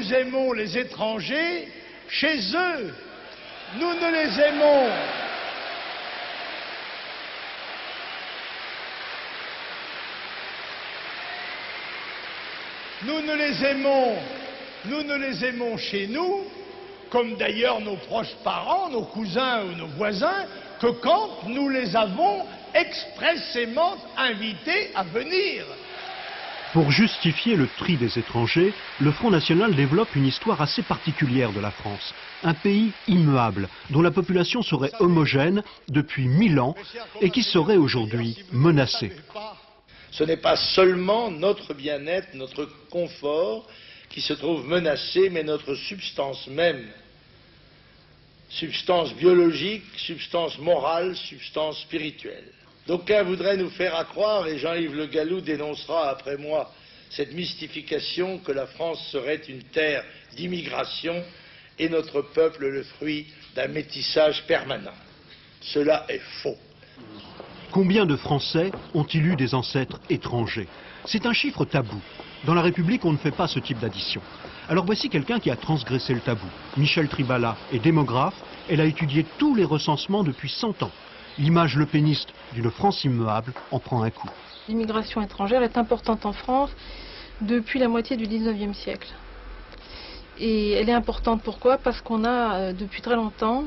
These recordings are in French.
nous aimons les étrangers chez eux. Nous ne les aimons. Nous ne les aimons chez nous, comme d'ailleurs nos proches parents, nos cousins ou nos voisins, que quand nous les avons expressément invités à venir. Pour justifier le tri des étrangers, le Front National développe une histoire assez particulière de la France. Un pays immuable, dont la population serait homogène depuis 1000 ans et qui serait aujourd'hui menacée. Ce n'est pas seulement notre bien-être, notre confort qui se trouve menacé, mais notre substance même. Substance biologique, substance morale, substance spirituelle. D'aucuns voudraient nous faire accroire, et Jean-Yves Le Gallou dénoncera après moi cette mystification, que la France serait une terre d'immigration et notre peuple le fruit d'un métissage permanent. Cela est faux. Combien de Français ont-ils eu des ancêtres étrangers? C'est un chiffre tabou. Dans la République, on ne fait pas ce type d'addition. Alors voici quelqu'un qui a transgressé le tabou. Michèle Tribala est démographe. Elle a étudié tous les recensements depuis 100 ans. L'image lepéniste d'une France immuable en prend un coup. L'immigration étrangère est importante en France depuis la moitié du 19e siècle. Et elle est importante pourquoi? Parce qu'on a depuis très longtemps,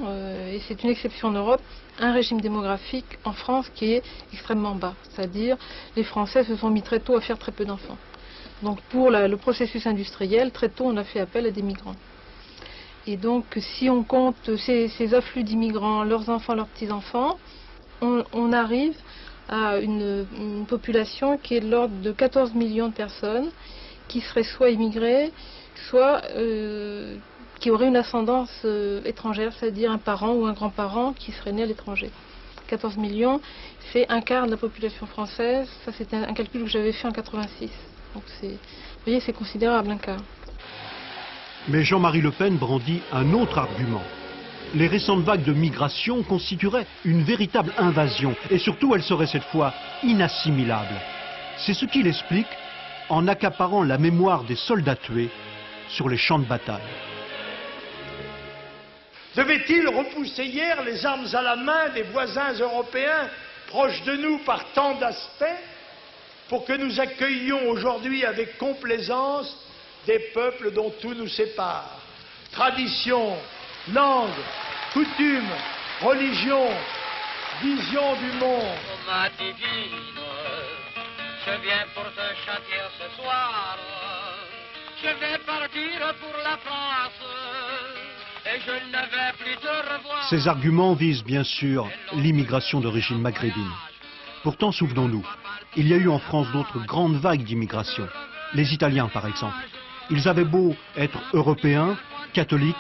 et c'est une exception en Europe, un régime démographique en France qui est extrêmement bas. C'est-à-dire les Français se sont mis très tôt à faire très peu d'enfants. Donc pour le processus industriel, très tôt on a fait appel à des migrants. Et donc si on compte ces afflux d'immigrants, leurs enfants, leurs petits-enfants, on arrive à une population qui est de l'ordre de 14 millions de personnes qui seraient soit immigrées, soit qui auraient une ascendance étrangère, c'est-à-dire un parent ou un grand-parent qui serait né à l'étranger. 14 millions, c'est un quart de la population française. Ça, c'était un calcul que j'avais fait en 86. Donc vous voyez, c'est considérable, un quart. Mais Jean-Marie Le Pen brandit un autre argument. Les récentes vagues de migration constitueraient une véritable invasion, et surtout elles seraient cette fois inassimilables. C'est ce qu'il explique en accaparant la mémoire des soldats tués sur les champs de bataille. Devait-il repousser hier les armes à la main des voisins européens proches de nous par tant d'aspects pour que nous accueillions aujourd'hui avec complaisance des peuples dont tout nous sépare? Tradition, langue, coutume, religion, vision du monde. Oh, ma divine, je viens pour te chanter ce soir. Je vais partir pour la France et je ne vais plus te revoir. Ces arguments visent bien sûr l'immigration d'origine maghrébine. Pourtant, souvenons-nous, il y a eu en France d'autres grandes vagues d'immigration. Les Italiens, par exemple. Ils avaient beau être européens, catholiques,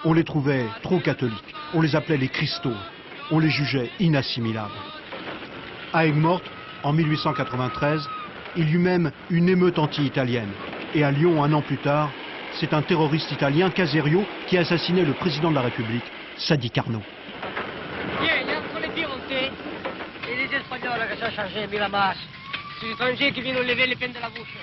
on les trouvait trop catholiques. On les appelait les cristaux. On les jugeait inassimilables. À Aigues-Mortes, en 1893, il y eut même une émeute anti-italienne. Et à Lyon, un an plus tard, c'est un terroriste italien, Caserio, qui a assassiné le président de la République, Sadi Carnot. Viens, il y a entre les Piémontais et les Espagnols qui sont chargés, mis la masse. C'est les étrangers qui viennent nous lever les peines de la bouche.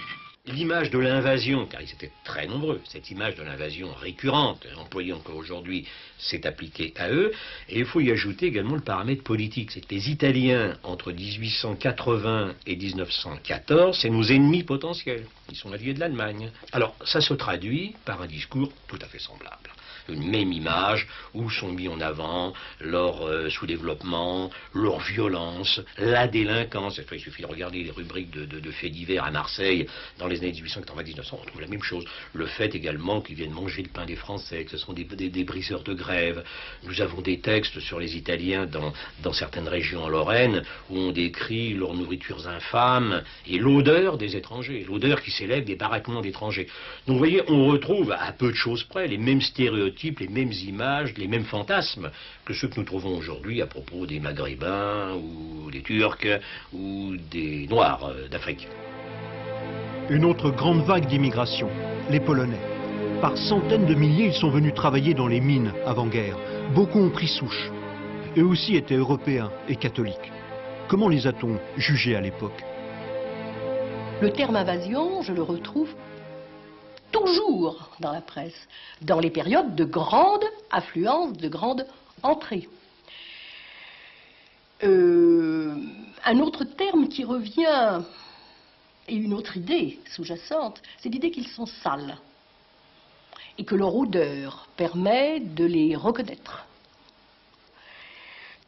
L'image de l'invasion, car ils étaient très nombreux, cette image de l'invasion récurrente, employée encore aujourd'hui, s'est appliquée à eux. Et il faut y ajouter également le paramètre politique. C'est que les Italiens, entre 1880 et 1914, c'est nos ennemis potentiels. Ils sont alliés de l'Allemagne. Alors, ça se traduit par un discours tout à fait semblable. Une même image où sont mis en avant leur sous-développement, leur violence, la délinquance. Il suffit de regarder les rubriques de faits divers à Marseille dans les années 1880-1900, on trouve la même chose. Le fait également qu'ils viennent manger le pain des Français, que ce sont des briseurs de grève. Nous avons des textes sur les Italiens dans certaines régions en Lorraine où on décrit leurs nourritures infâmes et l'odeur des étrangers, l'odeur qui s'élève des baraquements d'étrangers. Donc vous voyez, on retrouve à peu de choses près les mêmes stéréotypes, les mêmes images, les mêmes fantasmes que ceux que nous trouvons aujourd'hui à propos des Maghrébins ou des Turcs ou des Noirs d'Afrique. Une autre grande vague d'immigration, les Polonais. Par centaines de milliers, ils sont venus travailler dans les mines avant-guerre. Beaucoup ont pris souche. Eux aussi étaient européens et catholiques. Comment les a-t-on jugés à l'époque? Le terme invasion, je le retrouve toujours dans la presse, dans les périodes de grande affluence, de grande entrée. Un autre terme qui revient, et une autre idée sous-jacente, c'est l'idée qu'ils sont sales et que leur odeur permet de les reconnaître.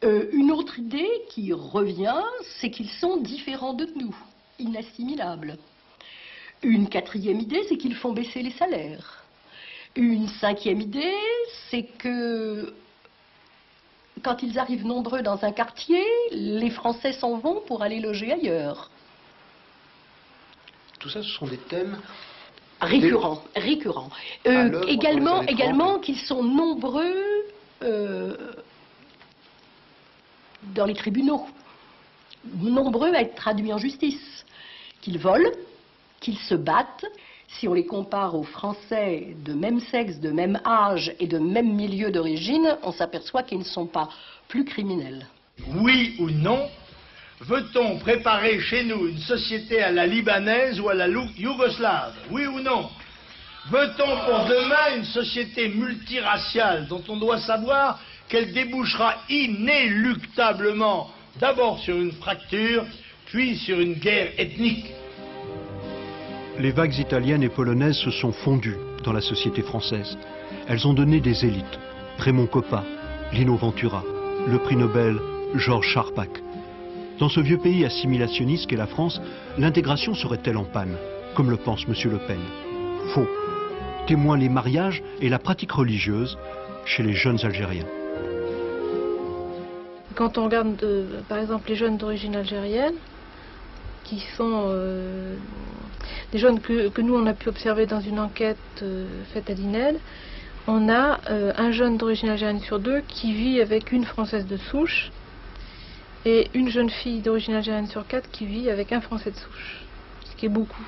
Une autre idée qui revient, c'est qu'ils sont différents de nous, inassimilables. Une quatrième idée, c'est qu'ils font baisser les salaires. Une cinquième idée, c'est que quand ils arrivent nombreux dans un quartier, les Français s'en vont pour aller loger ailleurs. Tout ça, ce sont des thèmes récurrents. Également qu'ils sont nombreux dans les tribunaux, nombreux à être traduits en justice, qu'ils volent, qu'ils se battent. Si on les compare aux Français de même sexe, de même âge et de même milieu d'origine, on s'aperçoit qu'ils ne sont pas plus criminels. Oui ou non, veut-on préparer chez nous une société à la libanaise ou à la yougoslave? Oui ou non? Veut-on pour demain une société multiraciale dont on doit savoir qu'elle débouchera inéluctablement d'abord sur une fracture, puis sur une guerre ethnique? Les vagues italiennes et polonaises se sont fondues dans la société française. Elles ont donné des élites. Raymond Coppa, Lino Ventura, le prix Nobel Georges Charpak. Dans ce vieux pays assimilationniste qu'est la France, l'intégration serait-elle en panne, comme le pense M. Le Pen? Faux. Témoin les mariages et la pratique religieuse chez les jeunes Algériens. Quand on regarde par exemple les jeunes d'origine algérienne, qui sont des jeunes que nous on a pu observer dans une enquête faite à l'INED, on a un jeune d'origine algérienne sur deux qui vit avec une Française de souche et une jeune fille d'origine algérienne sur quatre qui vit avec un Français de souche, ce qui est beaucoup.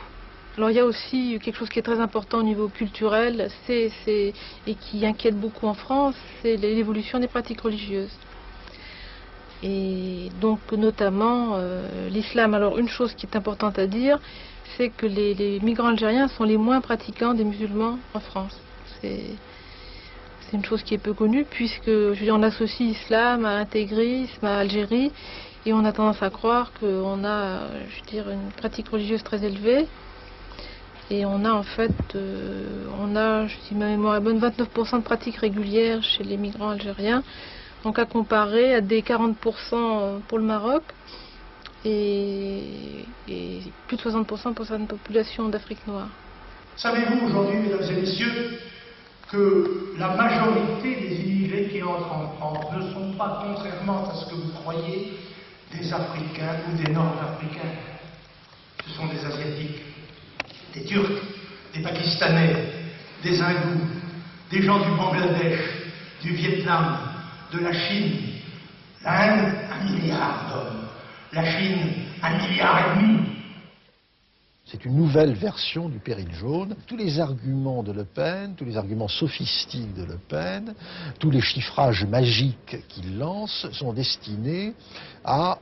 Alors il y a aussi quelque chose qui est très important au niveau culturel et qui inquiète beaucoup en France, c'est l'évolution des pratiques religieuses. Et donc notamment l'islam. Alors une chose qui est importante à dire, c'est que les migrants algériens sont les moins pratiquants des musulmans en France. C'est une chose qui est peu connue puisque je veux dire, on associe islam à intégrisme, à Algérie, et on a tendance à croire qu'on a je veux dire, une pratique religieuse très élevée. Et on a en fait, si ma mémoire est bonne, 29% de pratiques régulières chez les migrants algériens. Donc à comparer à des 40% pour le Maroc et plus de 60% pour certaines populations d'Afrique noire. Savez-vous aujourd'hui, mesdames et messieurs, que la majorité des immigrés qui entrent en France ne sont pas, contrairement à ce que vous croyez, des Africains ou des Nord-Africains. Ce sont des Asiatiques, des Turcs, des Pakistanais, des Hindous, des gens du Bangladesh, du Vietnam, de la Chine. L'Inde, 1 milliard d'hommes. La Chine, 1,5 milliard. C'est une nouvelle version du péril jaune. Tous les arguments de Le Pen, tous les arguments sophistiques de Le Pen, tous les chiffrages magiques qu'il lance sont destinés à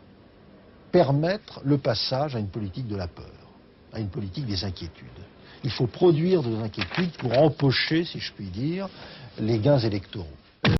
permettre le passage à une politique de la peur, à une politique des inquiétudes. Il faut produire des inquiétudes pour empocher, si je puis dire, les gains électoraux.